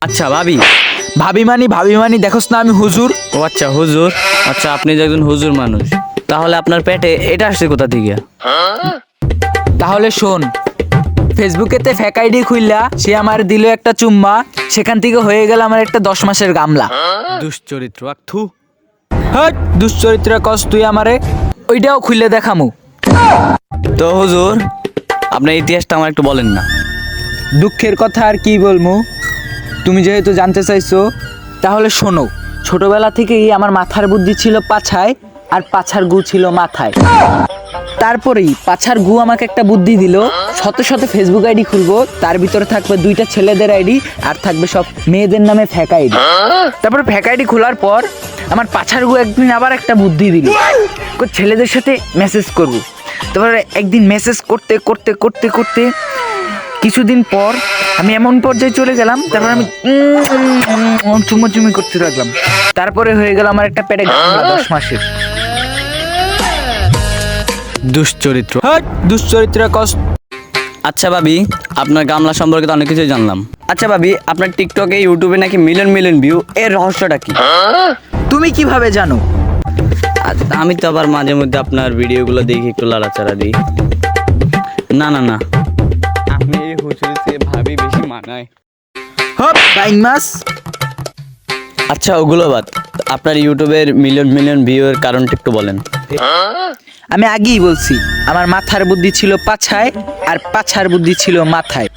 আচ্ছা ভাবি। ভাবি মানি দেখোস না আমি হুজুর। ও আচ্ছা হুজুর। আচ্ছা আপনি যে একজন হুজুর মানুষ, তাহলে আপনার পেটে এটা আসছে কোথা থেকে? তাহলে শোন, ফেসবুকেতে ফেক আইডি খুললা সে আমার দিল একটা চুম্মা, সেখান থেকে হয়ে গেল আমার একটা 10 মাসের গামলা। দুশ্চরিত্র থু। হট, দুশ্চরিত্র কস তুই আমারে, ওইটাও খুললে দেখামু। তো হুজুর আপনার ইতিহাসটা আমার একটু বলেন না। দুঃখের কথা আর কি বলমু, তুমি যেহেতু জানতে চাইছো তাহলে শোনো। ছোটবেলা থেকেই আমার মাথার বুদ্ধি ছিল পাছায়, আর পাছার গু ছিল মাথায়। তারপরেই পাছার গু আমাকে একটা বুদ্ধি দিল, শত শত ফেসবুক আইডি খুলবো, তার ভিতরে থাকবে 2টা ছেলেদের আইডি আর থাকবে সব মেয়েদের নামে ফেক আইডি। তারপরে ফেক আইডি খোলার পর আমার পাছার গু একদিন আবার একটা বুদ্ধি দিল, ছেলেদের সাথে মেসেজ করব। তারপরে একদিন মেসেজ করতে করতে করতে করতে কিছুদিন পর আমি এমন পর্যায়ে চলে গেলাম, তারপর আমি চুমোচুমি করতে লাগলাম। তারপরে হয়ে গেল আমার একটা পেটে গামলা 10 মাসের। দুশ্চরিত্র। হট, দুশ্চরিত্র কস। আচ্ছা ভাবি, আপনার গামলা সম্পর্কে তো অনেক কিছুই জানলাম। আচ্ছা ভাবি, আপনার টিকটকে ইউটিউবে নাকি মিলিয়ন মিলিয়ন ভিউ, এর রহস্যটা কি? তুমি কিভাবে জানো? আমি তো আবার মাঝে মধ্যে আপনার ভিডিওগুলো দেখি, একটু লাড়াচাড়া দিই। না না না, আপনি এই হুজুরিতে ভাবি বেশি মানায়। হপ বাইং মাস। আচ্ছা ওগুলো বাদ, আপনার ইউটিউবের মিলিয়ন মিলিয়ন ভিউ এর কারণটা একটু বলেন। আমি আগেই বলছি, আমার মাথার বুদ্ধি ছিল পাছায় আর পাছার বুদ্ধি ছিল মাথায়।